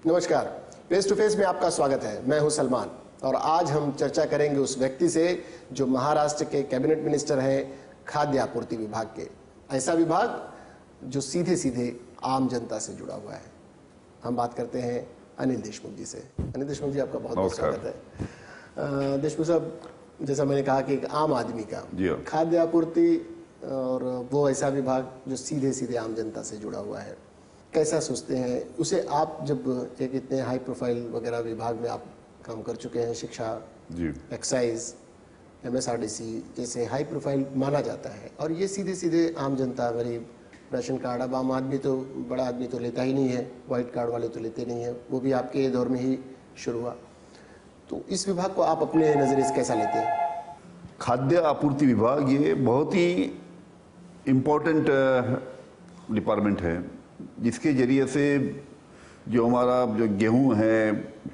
नमस्कार, face to face में आपका स्वागत है। मैं हूं सलमान और आज हम चर्चा करेंगे उस व्यक्ति से जो महाराष्ट्र के कैबिनेट मिनिस्टर हैं खाद्य आपूर्ति विभाग के। ऐसा विभाग जो सीधे सीधे आम जनता से जुड़ा हुआ है। हम बात करते हैं अनिल देशमुख जी से। अनिल देशमुख जी, आपका बहुत बहुत स्वागत है। देशमुख साहब, जैसा मैंने कहा कि एक आम आदमी का खाद्य आपूर्ति और वो ऐसा विभाग जो सीधे सीधे आम जनता से जुड़ा हुआ है, कैसा सोचते हैं उसे आप? जब एक इतने हाई प्रोफाइल वगैरह विभाग में आप काम कर चुके हैं, शिक्षा, एक्साइज, MSRDC जैसे हाई प्रोफाइल माना जाता है, और ये सीधे सीधे आम जनता, गरीब, राशन कार्ड, अब आम आदमी तो, बड़ा आदमी तो लेता ही नहीं है, वाइट कार्ड वाले तो लेते नहीं है, वो भी आपके दौर में ही शुरू हुआ। तो इस विभाग को आप अपने नज़रिए से कैसा लेते हैं? खाद्य आपूर्ति विभाग ये बहुत ही इम्पोर्टेंट डिपार्टमेंट है, जिसके जरिए से जो हमारा जो गेहूं है,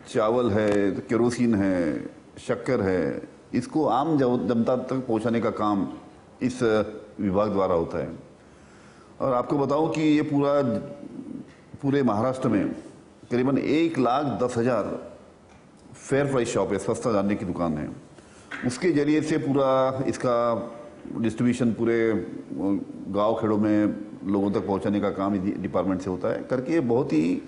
चावल है, केरोसिन है, शक्कर है, इसको आम जनता तक पहुंचाने का काम इस विभाग द्वारा होता है। और आपको बताऊं कि ये पूरे महाराष्ट्र में करीबन 1,10,000 फेयर प्राइस शॉप है, सस्ता जानने की दुकान है। उसके जरिए से पूरा इसका डिस्ट्रीब्यूशन पूरे गांव खेड़ों में लोगों तक पहुंचाने का काम डिपार्टमेंट से होता है करके। ये बहुत ही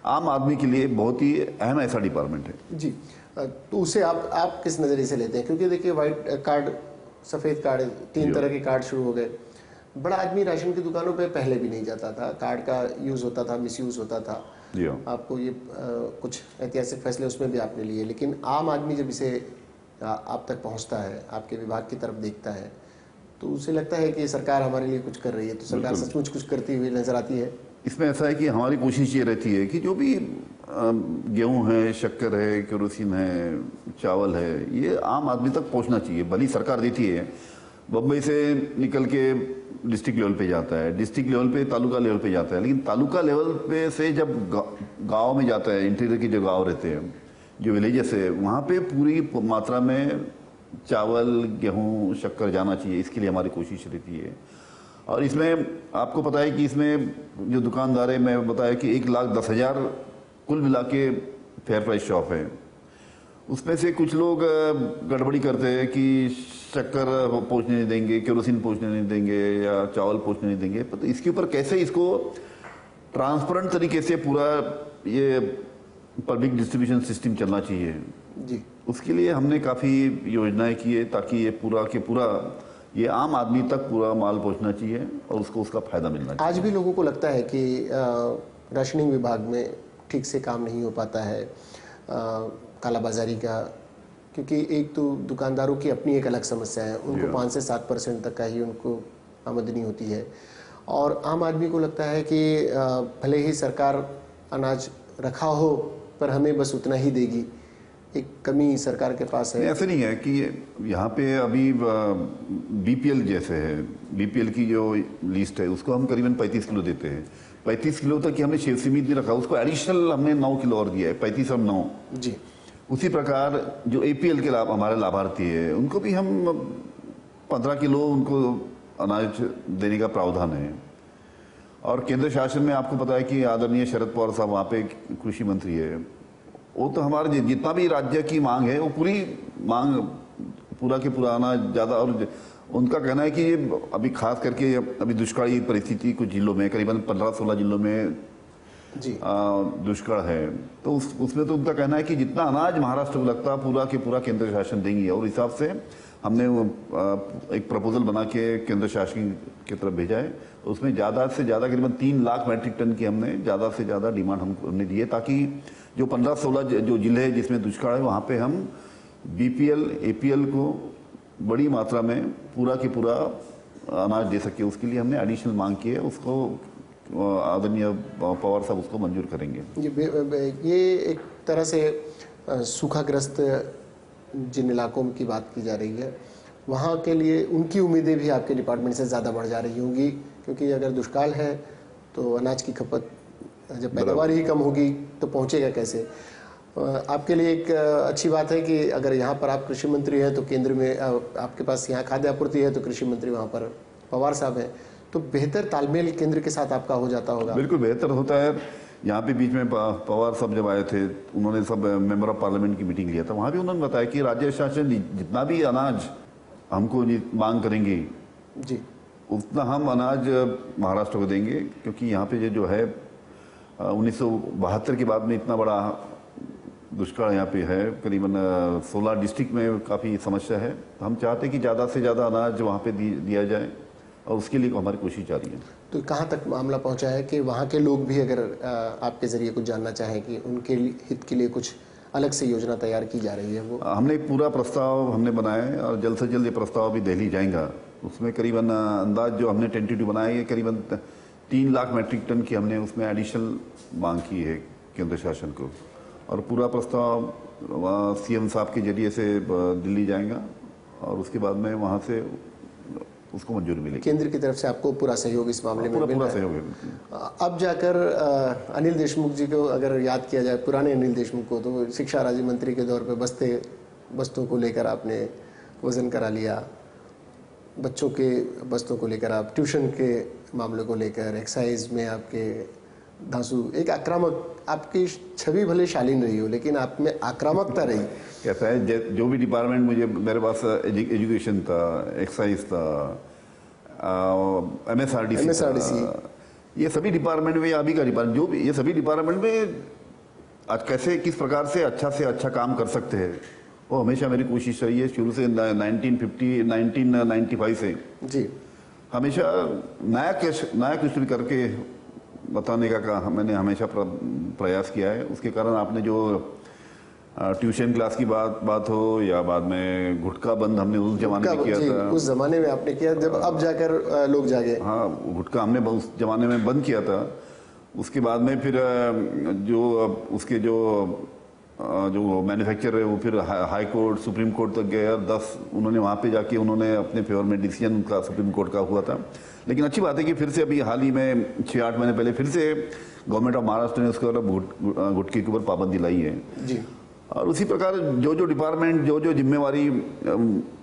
आम आदमी के लिए बहुत ही अहम ऐसा डिपार्टमेंट है जी। तो उसे आप किस नज़रिए से लेते हैं? क्योंकि देखिए, वाइट कार्ड, सफ़ेद कार्ड, 3 तरह के कार्ड शुरू हो गए। बड़ा आदमी राशन की दुकानों पे पहले भी नहीं जाता था, कार्ड का यूज़ होता था, मिसयूज़ होता था। आपको ये कुछ ऐतिहासिक फैसले उसमें भी आपने लिए, लेकिन आम आदमी जब इसे आप तक पहुंचता है, आपके विभाग की तरफ देखता है, तो उसे लगता है कि सरकार हमारे लिए कुछ कर रही है। तो सरकार सचमुच कुछ करती हुई नजर आती है। इसमें ऐसा है कि हमारी कोशिश ये रहती है कि जो भी गेहूं है, शक्कर है, केरोसिन है, चावल है, ये आम आदमी तक पहुंचना चाहिए। भली सरकार देती है, बम्बई से निकल के डिस्ट्रिक्ट लेवल पे जाता है, डिस्ट्रिक्ट लेवल पे तालुका लेवल पे जाता है, लेकिन तालुका लेवल पे से जब गाँव में जाता है, इंटीरियर के जो गाँव रहते हैं, जो विलेजेस है, वहाँ पे पूरी मात्रा में चावल, गेहूं, शक्कर जाना चाहिए। इसके लिए हमारी कोशिश रहती है। और इसमें आपको पता है कि इसमें जो दुकानदार है, मैं बताया कि 1,10,000 कुल मिला के फेयर प्राइस शॉप है। उसमें से कुछ लोग गड़बड़ी करते हैं कि शक्कर पहुँचने नहीं देंगे, केरोसिन पहुँचने नहीं देंगे या चावल पहुँचने नहीं देंगे। तो इसके ऊपर कैसे इसको ट्रांसपेरेंट तरीके से पूरा ये पब्लिक डिस्ट्रीब्यूशन सिस्टम चलना चाहिए जी, उसके लिए हमने काफ़ी योजनाएं की है, ताकि ये पूरा के पूरा ये आम आदमी तक पूरा माल पहुंचना चाहिए और उसको उसका फायदा मिलना चाहिए। आज भी लोगों को लगता है कि राशनिंग विभाग में ठीक से काम नहीं हो पाता है, कालाबाजारी का, क्योंकि एक तो दुकानदारों की अपनी एक अलग समस्या है, उनको 5 से 7% तक का ही उनको आमदनी होती है, और आम आदमी को लगता है कि भले ही सरकार अनाज रखा हो पर हमें बस उतना ही देगी। एक कमी सरकार के पास है। ऐसे नहीं है कि यहाँ पे अभी BPL जैसे है, BPL की जो लिस्ट है उसको हम करीबन 35 किलो देते हैं। 35 किलो तक की हमने शेष सीमित नहीं रखा, उसको एडिशनल हमने 9 किलो और दिया है, 35 और 9 जी। उसी प्रकार जो APL के हमारे लाभार्थी है, उनको भी हम 15 किलो उनको अनाज देने का प्रावधान है। और केंद्र शासन में आपको पता है कि आदरणीय शरद पवार साहब वहाँ पे कृषि मंत्री है, वो तो हमारे जितना भी राज्य की मांग है वो पूरी मांग पूरा के पूरा अनाज ज़्यादा। और उनका कहना है कि अभी खास करके अभी दुष्काली परिस्थिति कुछ जिलों में, करीबन 15-16 जिलों में जी दुष्काल है, तो उसमें तो उनका कहना है कि जितना अनाज महाराष्ट्र को लगता पूरा के पूरा केंद्र शासन देंगे। और हिसाब से हमने एक प्रपोजल बना के केंद्र शासन की तरफ भेजा है। उसमें ज़्यादा से ज़्यादा करीबन 3 लाख मैट्रिक टन की हमने ज़्यादा से ज़्यादा डिमांड हमने दी है, ताकि जो 15-16 जो जिले हैं जिसमें दुष्काल है, वहाँ पे हम BPL APL को बड़ी मात्रा में पूरा के पूरा अनाज दे सके। उसके लिए हमने एडिशनल मांग की है, उसको आदरणीय पवार साहब उसको मंजूर करेंगे। ये एक तरह से सूखाग्रस्त जिन इलाकों की बात की जा रही है, वहाँ के लिए उनकी उम्मीदें भी आपके डिपार्टमेंट से ज़्यादा बढ़ जा रही होंगी, क्योंकि अगर दुष्काल है तो अनाज की खपत, जब पैदावार ही कम होगी तो पहुँचेगा कैसे? आपके लिए एक अच्छी बात है कि अगर यहाँ पर आप कृषि मंत्री हैं तो केंद्र में आपके पास यहाँ खाद्य आपूर्ति है, तो कृषि मंत्री वहाँ पर पवार साहब हैं, तो बेहतर तालमेल केंद्र के साथ आपका हो जाता होगा। बिल्कुल बेहतर होता है, यहाँ पे बीच में पवार साहब जब आए थे, उन्होंने सब मेंबर ऑफ पार्लियामेंट की मीटिंग लिया था, वहाँ भी उन्होंने बताया कि राज्य शासन जितना भी अनाज हमको मांग करेंगे जी, उतना हम अनाज महाराष्ट्र को देंगे, क्योंकि यहाँ पे ये जो है 1972 के बाद में इतना बड़ा दुष्काल यहाँ पे है, करीबन 16 डिस्ट्रिक्ट में काफ़ी समस्या है। हम चाहते हैं कि ज़्यादा से ज़्यादा अनाज वहाँ पे दिया जाए और उसके लिए हमारी कोशिश जारी है। तो कहाँ तक मामला पहुँचा है कि वहाँ के लोग भी अगर आपके ज़रिए कुछ जानना चाहें कि उनके हित के लिए कुछ अलग से योजना तैयार की जा रही है? वो हमने एक पूरा प्रस्ताव हमने बनाया है और जल्द से जल्द ये प्रस्ताव भी दिल्ली जाएगा। उसमें करीबन अंदाज जो हमने टेंटेटिव बनाया है, करीबन 3 लाख मैट्रिक टन की हमने उसमें एडिशनल मांग की है केंद्र शासन को, और पूरा प्रस्ताव सीएम साहब के जरिए से दिल्ली जाएगा और उसके बाद में वहाँ से उसको मंजूरी मिलेगी। केंद्र की तरफ से आपको पूरा सहयोग इस मामले में पूरा सहयोग है। अब जाकर अनिल देशमुख जी को अगर याद किया जाए, पुराने अनिल देशमुख को, तो शिक्षा राज्य मंत्री के दौर पे बस्तों को लेकर आपने वजन करा लिया, बच्चों के बस्तों को लेकर आप ट्यूशन के मामले को लेकर, एक्साइज में आपके धांसू, एक आक्रामक, आपकी छवि भले शालीन रही हो लेकिन आप में आक्रामकता रही। कैसा है, जो भी डिपार्टमेंट मुझे, मेरे पास एजुकेशन था, एक्साइज था, एमएसआरडीसी, ये सभी डिपार्टमेंट में, अभी का डिपार्टमेंट, जो भी, ये सभी डिपार्टमेंट में आज कैसे किस प्रकार से अच्छा काम कर सकते हैं, वो हमेशा मेरी कोशिश रही है शुरू से। 1995 से जी हमेशा नया कुछ भी करके बताने का मैंने हमेशा प्रयास किया है। उसके कारण आपने जो ट्यूशन क्लास की बात हो या बाद में गुटखा बंद हमने उस जमाने में किया था, उस जमाने में आपने किया जब अब जाकर लोग जागे। हाँ, गुटखा हमने उस जमाने में बंद किया था। उसके बाद में फिर उसके जो मैन्युफैक्चर है वो फिर हाई कोर्ट, सुप्रीम कोर्ट तक गए और 10 उन्होंने वहाँ पे जाके उन्होंने अपने फेवर में डिसीजन उनका सुप्रीम कोर्ट का हुआ था। लेकिन अच्छी बात है कि फिर से अभी हाल ही में 6-8 महीने पहले फिर से गवर्नमेंट ऑफ महाराष्ट्र ने उसके ऊपर गुटखे के ऊपर पाबंदी लाई है जी। और उसी प्रकार जो डिपार्टमेंट जो जिम्मेवारी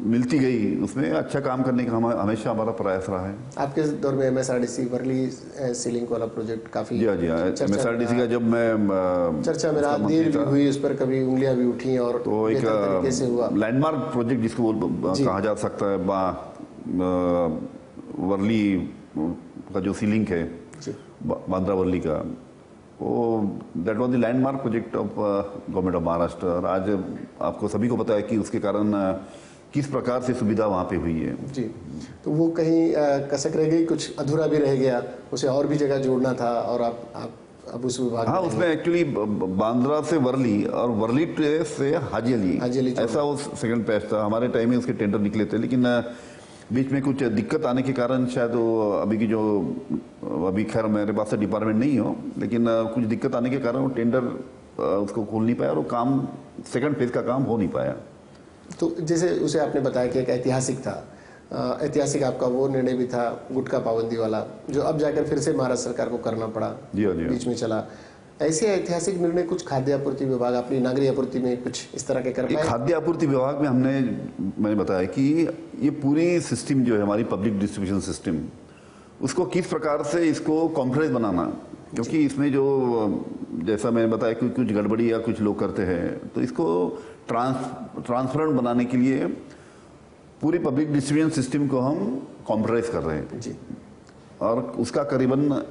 मिलती गई उसमें अच्छा काम करने का हमेशा हमारा प्रयास रहा है। आपके दौर में एमएसआरडीसी वर्ली सीलिंग वाला प्रोजेक्ट काफी, जी हाँ, एमएसआरडीसी का जब मैं चर्चा में रात देर भी हुई, उस पर कभी उंगलियां भी उठी और तो एक लैंडमार्क प्रोजेक्ट जिसको कहा जा सकता है, वर्ली का जो सीलिंग है बांद्रा वर्ली का, वो that was the landmark project of government of Maharashtra. और आज आपको सभी को पता है कि उसके कारण किस प्रकार से सुविधा वहाँ पे हुई है। जी, तो वो कहीं कसक रह गई, कुछ अधूरा भी रह गया, उसे और भी जगह जोड़ना था और आप अब उस विभाग, हाँ, उसमें एक्चुअली बांद्रा से वर्ली और वर्ली से हाजी अली ऐसा वो सेकंड पैच था। हमारे टाइम में उसके टेंडर निकले थे, लेकिन बीच में कुछ दिक्कत आने के कारण शायद वो अभी खैर मेरे पास से डिपार्टमेंट नहीं हो, लेकिन कुछ दिक्कत आने के कारण वो टेंडर उसको खोल नहीं पाया और वो काम सेकंड फेज का काम हो नहीं पाया। तो जैसे उसे आपने बताया कि एक ऐतिहासिक था, ऐतिहासिक आपका वो निर्णय भी था गुटखा पाबंदी वाला, जो अब जाकर फिर से महाराष्ट्र सरकार को करना पड़ा, बीच में चला। ऐसे ऐतिहासिक निर्णय कुछ खाद्य आपूर्ति विभाग अपनी नागरिक आपूर्ति में कुछ इस तरह के कर पाए? खाद्य आपूर्ति विभाग में मैंने बताया कि ये पूरी सिस्टम जो है हमारी पब्लिक डिस्ट्रीब्यूशन सिस्टम, उसको किस प्रकार से इसको कॉम्प्रोमाइज बनाना, क्योंकि इसमें जो जैसा मैंने बताया कि कुछ गड़बड़ी या कुछ लोग करते हैं, तो इसको ट्रांसपेरेंट बनाने के लिए पूरी पब्लिक डिस्ट्रीब्यूशन सिस्टम को हम कॉम्प्रोमाइज कर रहे हैं जी। और उसका करीबन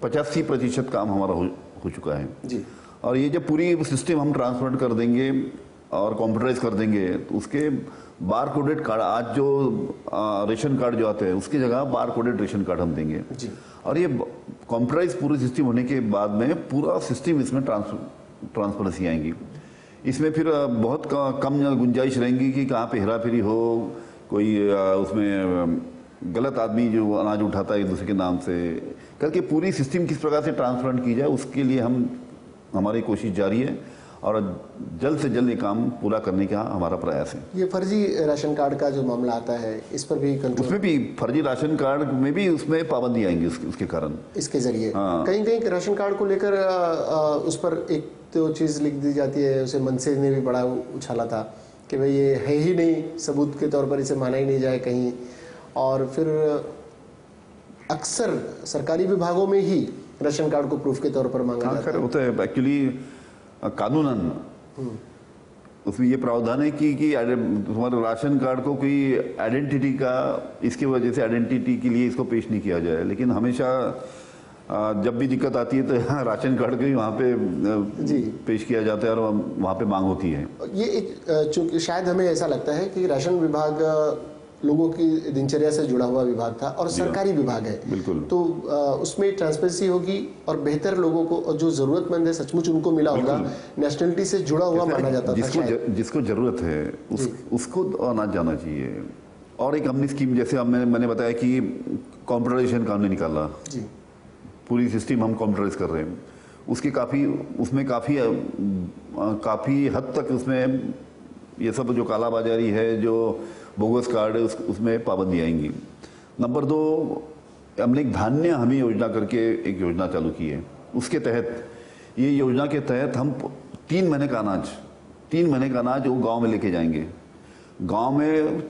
85% काम हमारा हो चुका है जी। और ये जब पूरी सिस्टम हम ट्रांसपेरेंट कर देंगे और कंप्यूटराइज कर देंगे तो उसके बार कोडेड कार्ड, आज जो रेशन कार्ड जो आते हैं उसकी जगह बार कोडेड रेशन कार्ड हम देंगे जी। और ये कंप्यूटराइज पूरी सिस्टम होने के बाद में पूरा सिस्टम इसमें ट्रांसपेरेंसी आएंगी। इसमें फिर बहुत कम गुंजाइश रहेंगी कि कहाँ पे हेराफेरी हो, कोई उसमें गलत आदमी जो अनाज उठाता है एक दूसरे के नाम से करके पूरी सिस्टम किस प्रकार से ट्रांसपेरेंट की जाए, उसके लिए हमारी कोशिश जारी है और जल्द से जल्द ये काम पूरा करने का हमारा प्रयास है। ये फर्जी राशन कार्ड का जो मामला आता है, इस पर भी कंट्रोल, उसमें भी फर्जी राशन कार्ड में भी उसमें पाबंदी आएंगी उसके कारण, इसके जरिए कहीं कहीं राशन कार्ड को लेकर उस पर एक तो चीज़ लिख दी जाती है, उसे मनसे ने भी बड़ा उछाला था कि भाई ये है ही नहीं, सबूत के तौर पर इसे माना ही नहीं जाए कहीं। और फिर अक्सर सरकारी विभागों में ही राशन कार्ड को प्रूफ के तौर पर मांगा हाँ जाता खैर होता है एक्चुअली कानूनन उसमें ये प्रावधान है कि तुम्हारे राशन कार्ड को कोई आइडेंटिटी का इसकी वजह से आइडेंटिटी के लिए इसको पेश नहीं किया जाए, लेकिन हमेशा जब भी दिक्कत आती है तो यहाँ राशन कार्ड को ही वहाँ पे पेश किया जाता है और वहाँ पे मांग होती है। ये एक चूंकि शायद हमें ऐसा लगता है कि राशन विभाग लोगों की दिनचर्या से जुड़ा हुआ विभाग था और सरकारी विभाग है, बिल्कुल, तो उसमें ट्रांसपेरेंसी होगी और बेहतर लोगों को जो जरूरतमंद है सचमुच उनको मिला होगा, नेशनलिटी से जुड़ा हुआ माना जाता था। जिसको जरूरत है उसको अनाज जाना चाहिए। और एक हमने स्कीम जैसे मैंने बताया कि कंप्यूटराइजेशन काम ने निकाला, पूरी सिस्टम हम कंप्यूटराइज कर रहे हैं, उसकी उसमें काफ़ी हद तक उसमें ये सब जो कालाबाजारी है, जो बोगस कार्ड है, उसमें पाबंदी आएंगी। नंबर 2, हमने एक धान्य हमी योजना करके एक योजना चालू की है। उसके तहत ये योजना के तहत हम 3 महीने का अनाज वो गांव में लेके जाएंगे। गांव में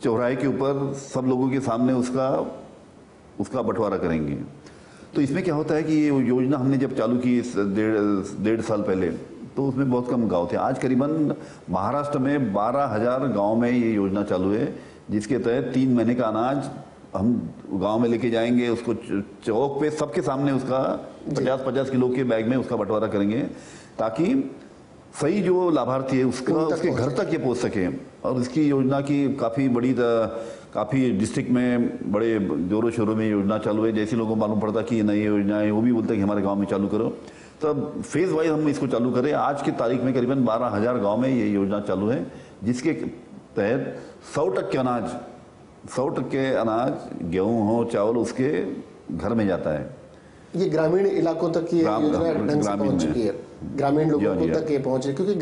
चौराहे के ऊपर सब लोगों के सामने उसका बंटवारा करेंगे। तो इसमें क्या होता है कि ये योजना हमने जब चालू की 1.5 साल पहले, तो उसमें बहुत कम गांव थे। आज करीबन महाराष्ट्र में 12,000 गांव में ये योजना चालू है, जिसके तहत 3 महीने का अनाज हम गांव में लेके जाएंगे, उसको चौक पे सबके सामने उसका 50-50 किलो के बैग में उसका बंटवारा करेंगे, ताकि सही जो लाभार्थी है उसके घर तक ये पहुंच सके। और इसकी योजना की काफ़ी डिस्ट्रिक्ट में बड़े जोरों शोरों में योजना चालू है। जैसे लोगों को मालूम पड़ता कि ये नई योजना है, वो भी बोलते हैं कि हमारे गांव में चालू करो। तब फेज वाइज हम इसको चालू करें। आज की तारीख में करीबन 12,000 गांव में ये योजना चालू है, जिसके तहत 100% अनाज गेहूं हो चावल उसके घर में जाता है। ये ग्रामीण इलाकों तक की योजना ढंग से पहुंच चुकी है, ग्रामीण लोगों तक ये पहुंच रही, क्योंकि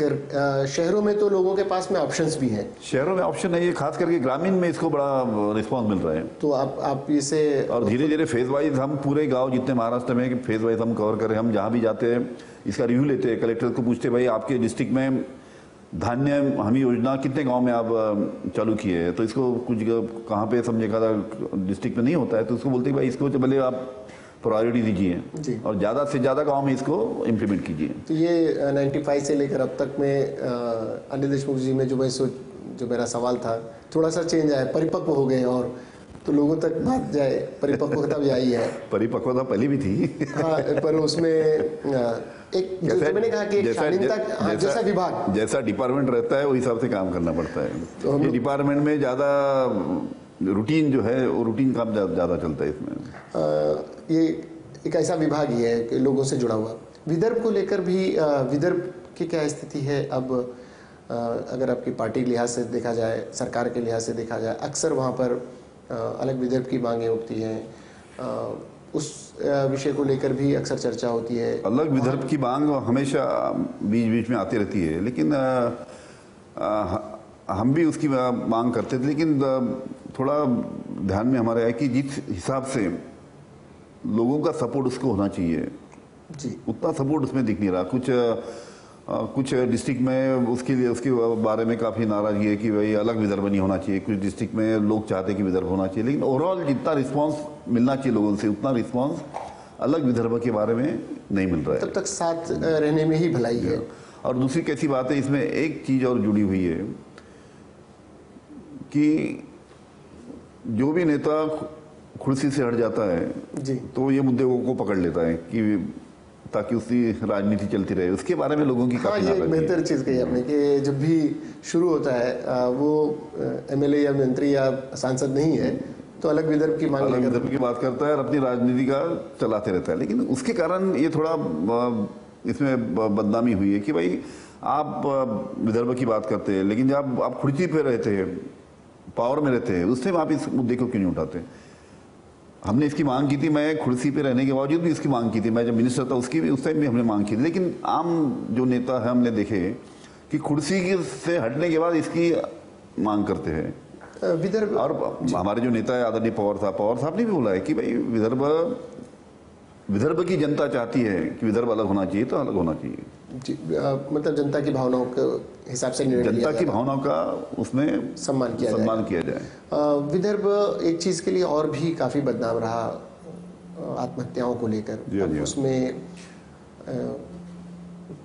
शहरों में तो लोगों के पास में ऑप्शंस भी हैं। शहरों में ऑप्शन है, ये खास करके ग्रामीण में इसको बड़ा रिस्पांस मिल रहा है। तो आप इसे और धीरे धीरे फेज वाइज हम पूरे गांव जितने महाराष्ट्र में फेज वाइज हम कवर करें। हम जहाँ भी जाते हैं इसका रिव्यू लेते हैं, कलेक्टर को पूछते भाई आपके डिस्ट्रिक्ट में धान्य हमी योजना कितने गांव में आप चालू किए हैं। तो इसको कुछ कहाँ पे सब जगह डिस्ट्रिक्ट में नहीं होता है, तो उसको बोलते भाई इसको पहले आप प्रायोरिटी दीजिए और ज़्यादा से ज़्यादा गांव में इसको इम्प्लीमेंट कीजिए। तो ये 95 से लेकर अब तक में अनिल देशमुख जी में जो मेरा सवाल था थोड़ा सा चेंज आया, परिपक्व हो गए और तो लोगों तक बात जाए, परिपक्वता भी आई है। परिपक्वता पहले भी थी हाँ, पर उसमें एक मैंने कहा कि जैसा विभाग जैसा डिपार्टमेंट रहता है वो हिसाब से काम करना पड़ता है। तो ये डिपार्टमेंट में ज़्यादा रूटीन जो है वो रूटीन काम ज़्यादा चलता है इसमें। ये एक ऐसा विभाग ही है कि लोगों से जुड़ा हुआ। विदर्भ को लेकर भी विदर्भ की क्या स्थिति है अब? अगर आपकी पार्टी के लिहाज से देखा जाए, सरकार के लिहाज से देखा जाए, अक्सर वहाँ पर अलग विदर्भ की मांगें उठती हैं, उस विषय को लेकर भी अक्सर चर्चा होती है। अलग विदर्भ की मांग हमेशा बीच बीच में आती रहती है, लेकिन हम भी उसकी मांग करते थे, लेकिन थोड़ा ध्यान में हमारे है कि जिस हिसाब से लोगों का सपोर्ट उसको होना चाहिए जी, उतना सपोर्ट उसमें दिख नहीं रहा। कुछ डिस्ट्रिक्ट में उसके बारे में काफ़ी नाराजगी है कि भाई अलग विदर्भ नहीं होना चाहिए। कुछ डिस्ट्रिक्ट में लोग चाहते कि विदर्भ होना चाहिए, लेकिन ओवरऑल जितना रिस्पांस मिलना चाहिए लोगों से उतना रिस्पांस अलग विदर्भ के बारे में नहीं मिल रहा है। तब तक साथ रहने में ही भलाई है। और दूसरी कैसी बात है, इसमें एक चीज़ और जुड़ी हुई है कि जो भी नेता कुर्सी से हट जाता है जी, तो ये मुद्दे को पकड़ लेता है कि ताकि उसकी राजनीति चलती रहे। उसके बारे में लोगों की काफी ये एक बेहतर चीज़ कही आपने कि जब भी शुरू होता है वो एमएलए या मंत्री या सांसद नहीं है तो अलग विदर्भ की मांग अलग विदर्भ की बात करता है और अपनी राजनीति का चलाते रहता है। लेकिन उसके कारण ये थोड़ा इसमें बदनामी हुई है कि भाई आप विदर्भ की बात करते हैं, लेकिन जब आप खुर्सी पे रहते हैं, पावर में रहते हैं, उस टाइम आप इस मुद्दे को क्यों नहीं उठाते? हमने इसकी मांग की थी, मैं कुर्सी पे रहने के बावजूद भी इसकी मांग की थी। मैं जब मिनिस्टर था उसकी भी उस टाइम भी हमने मांग की थी। लेकिन आम जो नेता है हमने देखे कि कुर्सी से हटने के बाद इसकी मांग करते हैं विदर्भ। और हमारे जो नेता है आदरणीय पवार साहब ने भी बोला है कि भाई विदर्भ की जनता चाहती है कि विदर्भ अलग होना चाहिए तो अलग होना चाहिए जी। मतलब जनता की भावनाओं के हिसाब से जनता की भावनाओं का उसमें सम्मान किया जाए। विदर्भ एक चीज़ के लिए और भी काफ़ी बदनाम रहा आत्महत्याओं को लेकर, जी, अब जी। उसमें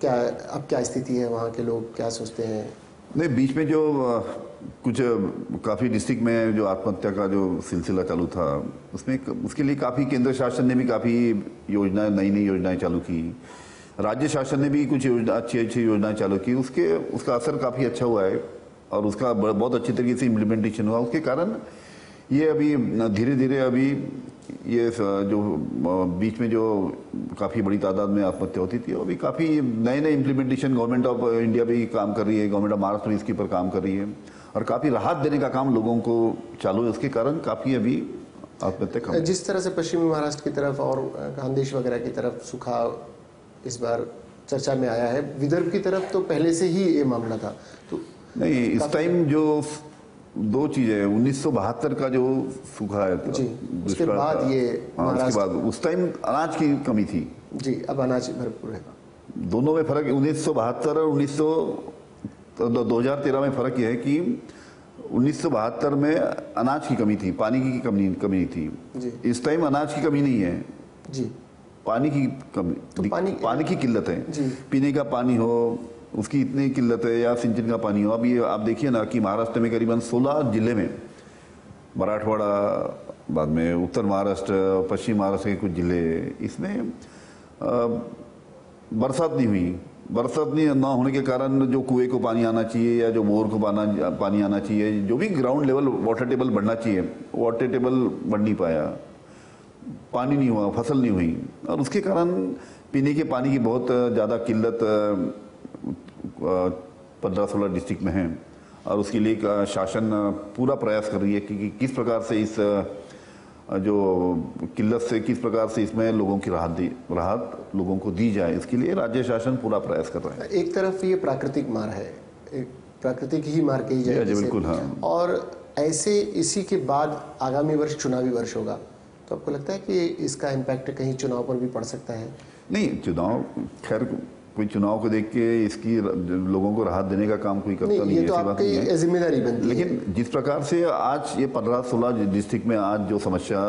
क्या अब क्या स्थिति है, वहाँ के लोग क्या सोचते हैं? नहीं, बीच में जो कुछ काफ़ी डिस्ट्रिक्ट में जो आत्महत्या का जो सिलसिला चालू था, उसमें उसके लिए काफ़ी केंद्र शासन ने भी काफ़ी योजनाएं, नई नई योजनाएं चालू की। राज्य शासन ने भी कुछ अच्छी अच्छी योजनाएं चालू की। उसका असर काफ़ी अच्छा हुआ है और उसका बहुत अच्छी तरीके से इम्प्लीमेंटेशन हुआ। उसके कारण ये अभी धीरे धीरे अभी ये जो बीच में जो काफ़ी बड़ी तादाद में आत्महत्या होती थी, अभी काफ़ी नए नए इम्प्लीमेंटेशन गवर्नमेंट ऑफ इंडिया भी काम कर रही है, गवर्नमेंट ऑफ महाराष्ट्र भी इसके ऊपर काम कर रही है और काफ़ी राहत देने का काम लोगों को चालू है। उसके कारण काफ़ी अभी आत्महत्या कम है। जिस तरह से पश्चिमी महाराष्ट्र की तरफ और खानदेश वगैरह की तरफ सूखा इस बार चर्चा में आया है, विदर्भ की तरफ तो पहले से ही ये मामला था। तो नहीं, इस टाइम जो दो चीजें, 1972 का जो सूखा है जी, उसके बाद ये उसके बाद उस टाइम अनाज की कमी थी जी, अब अनाज भरपूर है। दोनों में फर्क 1972 और 2013 में फर्क यह है कि 1972 में अनाज की कमी थी, पानी की कमी थी। जी। इस टाइम अनाज की कमी नहीं है, जी, पानी की कमी, तो पानी की किल्लत है। जी। पीने का पानी हो उसकी इतनी किल्लत है या सिंचन का पानी हो। अब ये आप देखिए ना कि महाराष्ट्र में करीबन 16 जिले में, मराठवाड़ा, बाद में उत्तर महाराष्ट्र, पश्चिम महाराष्ट्र के कुछ जिले, इसमें बरसात नहीं हुई। बरसात नहीं ना होने के कारण जो कुएं को पानी आना चाहिए या जो बोर को पानी आना चाहिए, जो भी ग्राउंड लेवल वाटर टेबल बढ़ना चाहिए, वाटर टेबल बढ़ नहीं पाया, पानी नहीं हुआ, फसल नहीं हुई और उसके कारण पीने के पानी की बहुत ज़्यादा किल्लत 15-16 डिस्ट्रिक्ट में है। और उसके लिए शासन पूरा प्रयास कर रही है कि किस प्रकार से इस जो किल्लत से किस प्रकार से इसमें लोगों की राहत लोगों को दी जाए, इसके लिए राज्य शासन पूरा प्रयास कर रहा है। एक तरफ ये प्राकृतिक मार है, एक प्राकृतिक ही मार कही जाए जी, बिल्कुल, हाँ। और ऐसे इसी के बाद आगामी वर्ष चुनावी वर्ष होगा, तो आपको लगता है कि इसका इम्पैक्ट कहीं चुनाव पर भी पड़ सकता है? नहीं, चुनाव, खैर कोई चुनाव को देख के इसकी लोगों को राहत देने का काम कोई करता नहीं है, ये तो आपकी जिम्मेदारी बनती है। लेकिन जिस प्रकार से आज ये 15-16 डिस्ट्रिक्ट में आज जो समस्या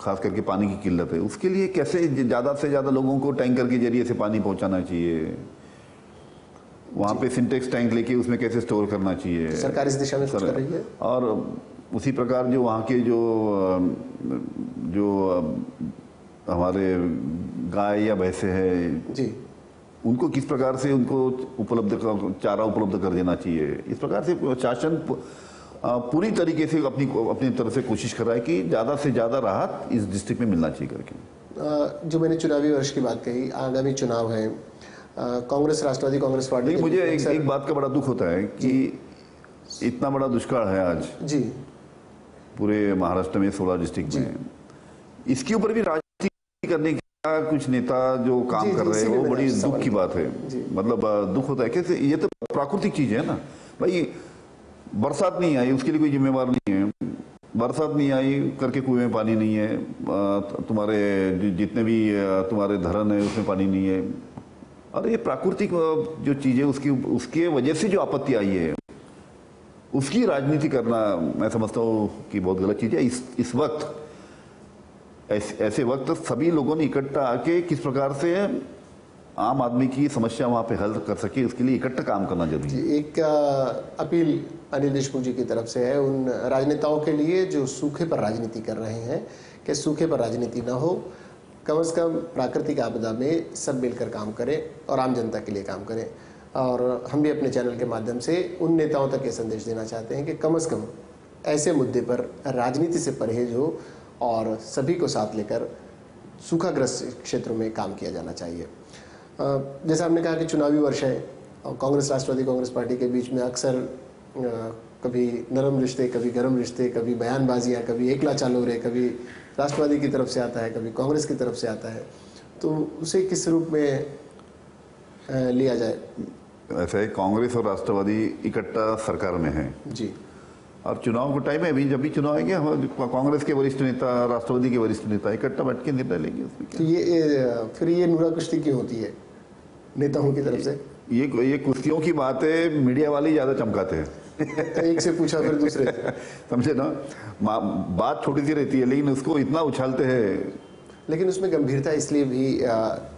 खास करके पानी की किल्लत है, उसके लिए कैसे ज़्यादा से ज़्यादा लोगों को टैंकर के जरिए से पानी पहुंचाना चाहिए, वहाँ पे सिंटेक्स टैंक लेके उसमें कैसे स्टोर करना चाहिए, सरकार इस दिशा में कुछ कर रही है। और उसी प्रकार जो वहाँ के जो हमारे गाय या भैंसे हैं जी, उनको किस प्रकार से उनको चारा उपलब्ध कर देना चाहिए। इस प्रकार से शासन पूरी तरीके से अपनी तरफ से कोशिश कर रहा है कि ज़्यादा से ज़्यादा राहत इस डिस्ट्रिक्ट में मिलना चाहिए करके। जो मैंने चुनावी वर्ष की बात कही, आगामी चुनाव है, कांग्रेस, राष्ट्रवादी कांग्रेस पार्टी, मुझे एक बात का बड़ा दुख होता है कि इतना बड़ा दुष्काल है आज जी पूरे महाराष्ट्र में 16 डिस्ट्रिक्ट में, इसके ऊपर भी राजनीति करने का कुछ नेता जो काम कर रहे हैं, वो बड़ी दुख की बात है। मतलब दुख होता है कैसे, ये तो प्राकृतिक चीज है ना भाई। बरसात नहीं आई उसके लिए कोई जिम्मेवार नहीं है, बरसात नहीं आई करके कुएं में पानी नहीं है, तुम्हारे जितने भी तुम्हारे धरन है उसमें पानी नहीं है, और ये प्राकृतिक जो चीज है उसके वजह से जो आपत्ति आई है उसकी राजनीति करना मैं समझता हूँ कि बहुत गलत चीज है। इस वक्त ऐसे वक्त सभी लोगों ने इकट्ठा आके किस प्रकार से आम आदमी की समस्या वहाँ पे हल कर सके, उसके लिए इकट्ठा काम करना जरूरी है। एक अपील अनिल देशमुख जी की तरफ से है उन राजनेताओं के लिए जो सूखे पर राजनीति कर रहे हैं कि सूखे पर राजनीति ना हो, कम से कम प्राकृतिक आपदा में सब मिलकर काम करें और आम जनता के लिए काम करें। और हम भी अपने चैनल के माध्यम से उन नेताओं तक ये संदेश देना चाहते हैं कि कम से कम ऐसे मुद्दे पर राजनीति से परहेज हो और सभी को साथ लेकर सूखाग्रस्त क्षेत्रों में काम किया जाना चाहिए। जैसा हमने कहा कि चुनावी वर्ष है और कांग्रेस, राष्ट्रवादी कांग्रेस पार्टी के बीच में अक्सर कभी नरम रिश्ते, कभी गर्म रिश्ते, कभी बयानबाजियाँ, कभी एकला चालोरे, कभी राष्ट्रवादी की तरफ से आता है, कभी कांग्रेस की तरफ से आता है, तो उसे किस रूप में लिया जाए? ऐसा है, कांग्रेस और राष्ट्रवादी इकट्ठा सरकार में है जी, और चुनाव का टाइम है, अभी जब भी चुनाव आएंगे हम कांग्रेस के वरिष्ठ नेता, राष्ट्रवादी के वरिष्ठ नेता इकट्ठा बैठ के निर्णय लेंगे उसमें। तो ये फिर ये नूरा कुश्ती क्यों होती है नेताओं की तरफ से? ये कुश्तियों की बातें मीडिया वाले ज्यादा चमकाते हैं एक से पूछा फिर दूसरे से। समझे ना, बात छोटी सी रहती है लेकिन उसको इतना उछालते हैं लेकिन उसमें गंभीरता इसलिए भी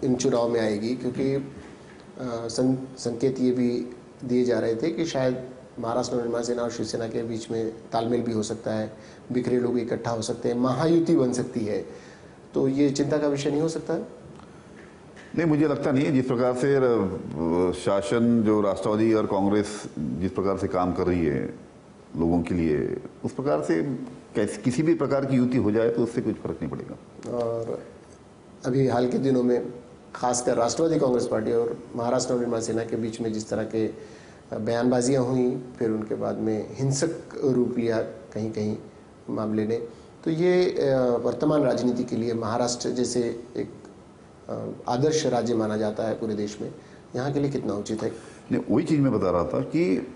इन चुनाव में आएगी क्योंकि संकेत ये भी दिए जा रहे थे कि शायद महाराष्ट्र नवनिर्माण सेना और शिवसेना के बीच में तालमेल भी हो सकता है, बिखरे लोग इकट्ठा हो सकते हैं, महायुति बन सकती है। तो ये चिंता का विषय नहीं हो सकता है? नहीं, मुझे लगता नहीं है। जिस प्रकार से शासन जो राष्ट्रवादी और कांग्रेस जिस प्रकार से काम कर रही है लोगों के लिए, उस प्रकार से किसी भी प्रकार की युति हो जाए तो उससे कुछ फर्क नहीं पड़ेगा। और अभी हाल के दिनों में खासकर राष्ट्रवादी कांग्रेस पार्टी और महाराष्ट्र नवनिर्माण सेना के बीच में जिस तरह के बयानबाजियां हुई, फिर उनके बाद में हिंसक रूप लिया कहीं कहीं मामले ने, तो ये वर्तमान राजनीति के लिए महाराष्ट्र जैसे एक आदर्श राज्य माना जाता है पूरे देश में, यहाँ के लिए कितना उचित है? नहीं, वही चीज मैं बता रहा था कि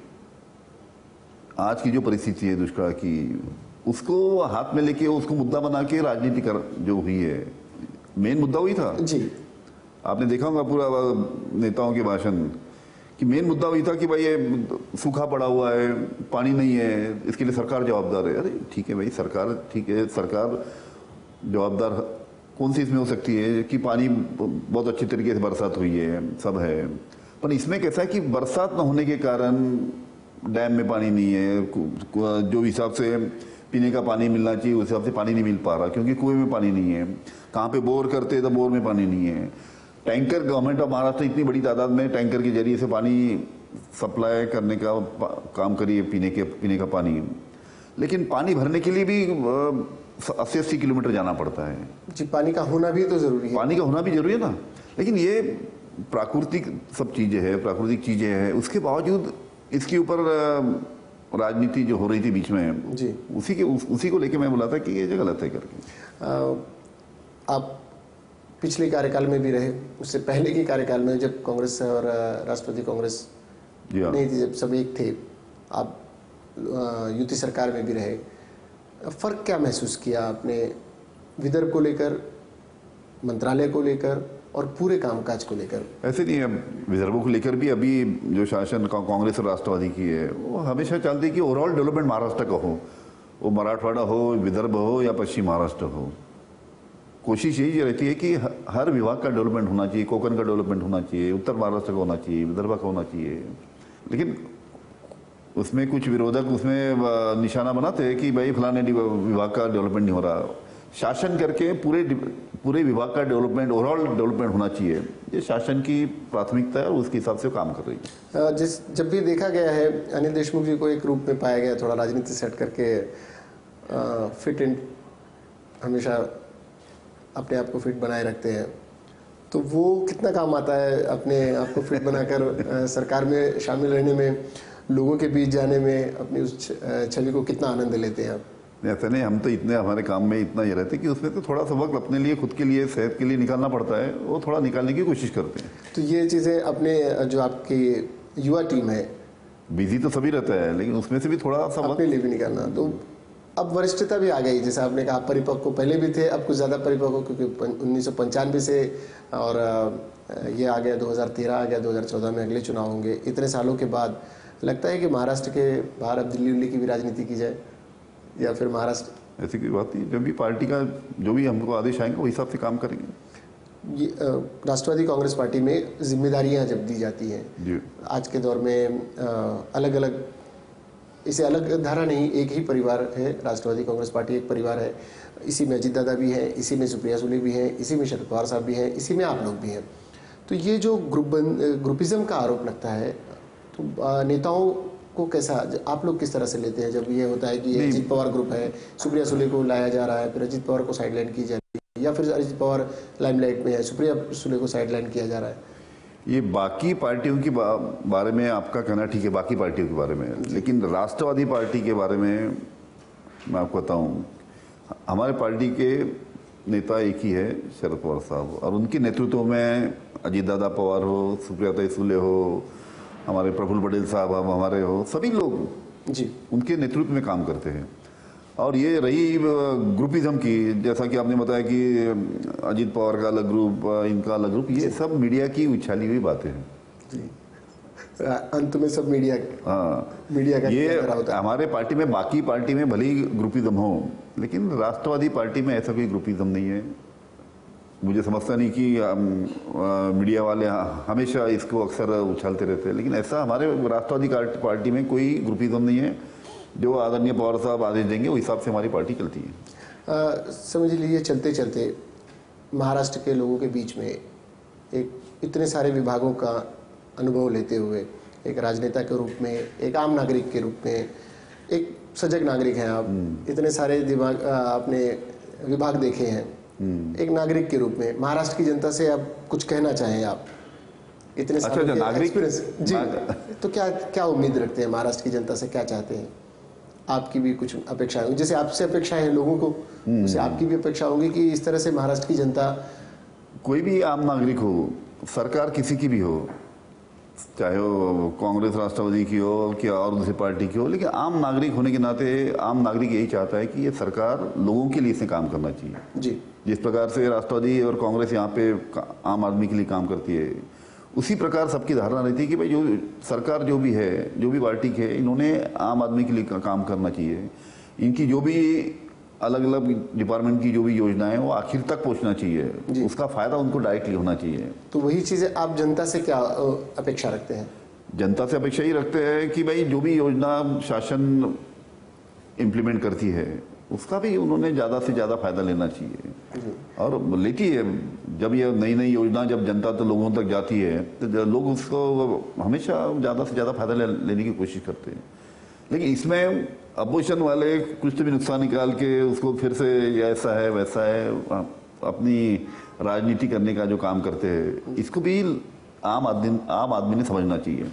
आज की जो परिस्थिति है दुष्काल की, उसको हाथ में लेके उसको मुद्दा बना के राजनीति कर जो हुई है, मेन मुद्दा वही था जी। आपने देखा होगा पूरा नेताओं के भाषण कि मेन मुद्दा वही था कि भाई ये सूखा पड़ा हुआ है, पानी नहीं है, इसके लिए सरकार जवाबदार है। अरे ठीक है भाई, सरकार ठीक है, सरकार जवाबदार कौन सी इसमें हो सकती है कि पानी बहुत अच्छी तरीके से बरसात हुई है, सब है, पर इसमें कैसा है कि बरसात न होने के कारण डैम में पानी नहीं है, जो हिसाब से पीने का पानी मिलना चाहिए उस हिसाब से पानी नहीं मिल पा रहा क्योंकि कुएं में पानी नहीं है, कहाँ पे बोर करते हैं तो बोर में पानी नहीं है। टैंकर, गवर्नमेंट ऑफ महाराष्ट्र इतनी बड़ी तादाद में टैंकर के जरिए से पानी सप्लाई करने का काम करिए, पीने का पानी, लेकिन पानी भरने के लिए भी 80-80 किलोमीटर जाना पड़ता है जी। पानी का होना भी तो जरूरी है, पानी का होना भी जरूरी है ना, लेकिन ये प्राकृतिक सब चीजें हैं, प्राकृतिक चीजें हैं, उसके बावजूद इसके ऊपर राजनीति जो हो रही थी बीच में जी, उसी को लेके मैं बोला था कि ये जो गलत है करके। आप पिछले कार्यकाल में भी रहे, उससे पहले के कार्यकाल में जब कांग्रेस और राष्ट्रवादी कांग्रेस नहीं थी, जब सब एक थे, आप युति सरकार में भी रहे, फर्क क्या महसूस किया आपने विदर्भ को लेकर, मंत्रालय को लेकर और पूरे कामकाज को लेकर? ऐसे नहीं है, विदर्भों को लेकर भी अभी जो शासन कांग्रेस और राष्ट्रवादी की है वो हमेशा चलती है कि ओवरऑल डेवलपमेंट महाराष्ट्र का हो, वो मराठवाड़ा हो, विदर्भ हो या पश्चिम महाराष्ट्र हो, कोशिश यही रहती है कि हर विभाग का डेवलपमेंट होना चाहिए, कोकण का डेवलपमेंट होना चाहिए, उत्तर महाराष्ट्र का होना चाहिए, विदर्भ का होना चाहिए। लेकिन उसमें कुछ विरोधक उसमें निशाना बनाते हैं कि भाई फलाने विभाग का डेवलपमेंट नहीं हो रहा। शासन करके पूरे विभाग का डेवलपमेंट, ओवरऑल डेवलपमेंट होना चाहिए, ये शासन की प्राथमिकता है और उसके हिसाब से काम कर रही है। जब भी देखा गया है अनिल देशमुख जी को एक रूप में पाया गया, थोड़ा राजनीति सेट करके फिट एंड हमेशा अपने आप को फिट बनाए रखते हैं, तो वो कितना काम आता है अपने आप को फिट बनाकर सरकार में शामिल रहने में, लोगों के बीच जाने में, अपनी उस छवि को कितना आनंद लेते हैं आप? ऐसा नहीं, हम तो इतने हमारे काम में इतना ये रहते कि उसमें तो थोड़ा सा वक्त अपने लिए, खुद के लिए, सेहत के लिए निकालना पड़ता है, वो थोड़ा निकालने की कोशिश करते हैं। तो ये चीज़ें अपने जो आपकी युवा टीम है, बिजी तो सभी रहता है लेकिन उसमें से भी थोड़ा सा अपने लिए भी निकालना, तो अब वरिष्ठता भी आ गई, जैसे आपने कहा परिपक्व पहले भी थे, अब कुछ ज़्यादा परिपक्व क्योंकि 1995 से और ये आ गया 2013 आ गया, 2014 में अगले चुनाव होंगे, इतने सालों के बाद लगता है कि महाराष्ट्र के बाहर अब दिल्ली उल्ली की भी राजनीति की जाए या फिर महाराष्ट्र? ऐसी कोई बात नहीं, जब भी पार्टी का जो भी हमको आदेश आएंगे वो हिसाब से काम करेंगे। ये राष्ट्रवादी कांग्रेस पार्टी में जिम्मेदारियां जब दी जाती हैं आज के दौर में, अलग अलग, इसे अलग धारा नहीं, एक ही परिवार है, राष्ट्रवादी कांग्रेस पार्टी एक परिवार है, इसी में अजीत दादा भी हैं, इसी में सुप्रिया सुले भी हैं, इसी में शरद पवार साहब भी हैं, इसी में आप लोग भी हैं। तो ये जो ग्रुपिज्म का आरोप लगता है, तो नेताओं को कैसा, आप लोग किस तरह से लेते हैं जब ये होता है कि अजीत पवार ग्रुप है, सुप्रिया सुले को लाया जा रहा है, फिर अजीत पवार को साइडलाइन की जा रही है, या फिर अजीत पवार लाइमलाइट में है, सुप्रिया सुले को साइडलाइन किया जा रहा है? ये बाकी पार्टियों के बारे में आपका कहना ठीक है, बाकी पार्टियों के बारे में, लेकिन राष्ट्रवादी पार्टी के बारे में मैं आपको बताऊं, हमारे पार्टी के नेता एक ही है, शरद पवार साहब, और उनके नेतृत्व में अजीत दादा पवार हो, सुप्रिया सुले हो, हमारे प्रफुल्ल पटेल साहब हमारे हो, सभी लोग जी उनके नेतृत्व में काम करते हैं। और ये रही ग्रुपिज्म की, जैसा कि आपने बताया कि अजीत पवार का अलग ग्रुप, इनका अलग ग्रुप, ये सब मीडिया की उछाली हुई बातें हैं जी। अंत में सब मीडिया का ये होता है। हमारे पार्टी में, बाकी पार्टी में भले ही ग्रुपिज्म हो, लेकिन राष्ट्रवादी पार्टी में ऐसा कोई ग्रुपिज्म नहीं है। मुझे समझता नहीं कि मीडिया वाले हमेशा इसको अक्सर उछालते रहते हैं, लेकिन ऐसा हमारे राष्ट्रवादी पार्टी में कोई ग्रुपिज्म नहीं है। जो आदरणीय पवार साहब आदेश देंगे उस हिसाब से हमारी पार्टी चलती है। समझ लीजिए चलते चलते महाराष्ट्र के लोगों के बीच में एक इतने सारे विभागों का अनुभव लेते हुए एक राजनेता के रूप में, एक आम नागरिक के रूप में, एक सजग नागरिक हैं आप, इतने सारे दिमाग आपने विभाग देखे हैं, एक नागरिक के रूप में महाराष्ट्र की जनता से आप कुछ कहना चाहें आप इतने सारे नागरिक जी, तो क्या क्या उम्मीद रखते हैं महाराष्ट्र की जनता से, क्या चाहते हैं? आपकी भी कुछ अपेक्षाएं, जैसे आपसे अपेक्षाएं हैं लोगों को, उसे आपकी भी अपेक्षा होगी कि इस तरह से महाराष्ट्र की जनता, कोई भी आम नागरिक हो, सरकार किसी की भी हो, चाहे वो कांग्रेस राष्ट्रवादी की हो कि और दूसरी पार्टी की हो, लेकिन आम नागरिक होने के नाते आम नागरिक यही चाहता है कि ये सरकार लोगों के लिए इसे काम करना चाहिए। जी, जिस प्रकार से राष्ट्रवादी और कांग्रेस यहाँ पे आम आदमी के लिए काम करती है, उसी प्रकार सबकी धारणा रहती है कि भाई जो सरकार जो भी है, जो भी पार्टी के है, इन्होंने आम आदमी के लिए काम करना चाहिए। इनकी जो भी अलग अलग डिपार्टमेंट की जो भी योजना है वो आखिर तक पहुंचना चाहिए, उसका फायदा उनको डायरेक्टली होना चाहिए। तो वही चीजें आप जनता से क्या अपेक्षा रखते हैं? जनता से अपेक्षा ही रखते हैं कि भाई जो भी योजना शासन इम्प्लीमेंट करती है उसका भी उन्होंने ज़्यादा से ज़्यादा फायदा लेना चाहिए। और लेती है, जब ये नई नई योजना जब जनता तो लोगों तक जाती है तो लोग उसको हमेशा ज़्यादा से ज़्यादा फायदा लेने की कोशिश करते हैं। लेकिन इसमें अपोजिशन वाले कुछ तो भी नुकसान निकाल के उसको फिर से ऐसा है वैसा है अपनी राजनीति करने का जो काम करते हैं, इसको भी आम आदमी ने समझना चाहिए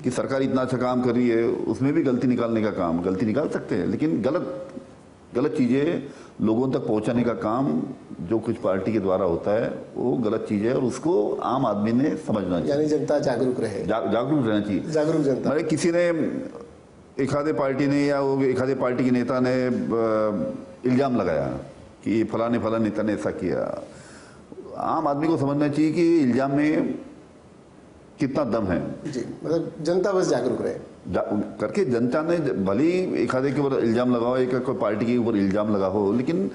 कि सरकार इतना अच्छा काम कर रही है, उसमें भी गलती निकालने का काम, गलती निकाल सकते हैं, लेकिन गलत चीज़ें लोगों तक पहुंचाने का काम जो कुछ पार्टी के द्वारा होता है वो गलत चीज़ है और उसको आम आदमी ने समझना चाहिए। यानी जनता जागरूक रहे, जागरूक रहना चाहिए, जागरूक जनता। मतलब किसी ने एक आधे पार्टी ने या वो एक आधे पार्टी के नेता ने इल्ज़ाम लगाया कि फलाने नेता ने ऐसा किया, आम आदमी को समझना चाहिए कि इल्ज़ाम में कितना दम है। जी, मतलब जनता बस जागरूक रहे करके जनता ने भले एक आधे के ऊपर इल्ज़ाम लगाओ, एक कोई पार्टी के ऊपर इल्ज़ाम लगा हो, लेकिन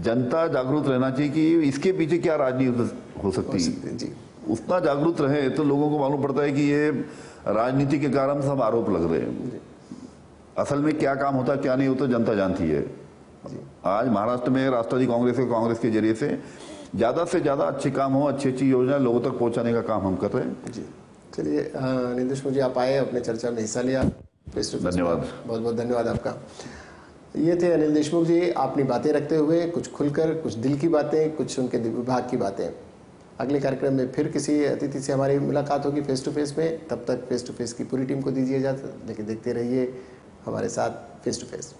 जनता जागरूक रहना चाहिए कि इसके पीछे क्या राजनीति हो सकती है। जी, उतना जागरूक रहे तो लोगों को मालूम पड़ता है कि ये राजनीति के कारण सब आरोप लग रहे हैं, असल में क्या काम होता क्या नहीं होता जनता जानती है। आज महाराष्ट्र में राष्ट्रवादी कांग्रेस के जरिए से ज़्यादा से ज़्यादा अच्छे काम हो, अच्छी योजना लोगों तक पहुंचाने का काम हम कर रहे हैं। जी, चलिए अनिल देशमुख जी, आप आए, अपने चर्चा में हिस्सा लिया, धन्यवाद, बहुत बहुत धन्यवाद आपका। ये थे अनिल देशमुख जी, अपनी बातें रखते हुए, कुछ खुलकर, कुछ दिल की बातें, कुछ उनके विभाग की बातें। अगले कार्यक्रम में फिर किसी अतिथि से हमारी मुलाकात होगी फेस टू फेस में, तब तक फेस टू फेस की पूरी टीम को दीजिए इजाज़त, लेकिन देखते रहिए हमारे साथ फेस टू फेस।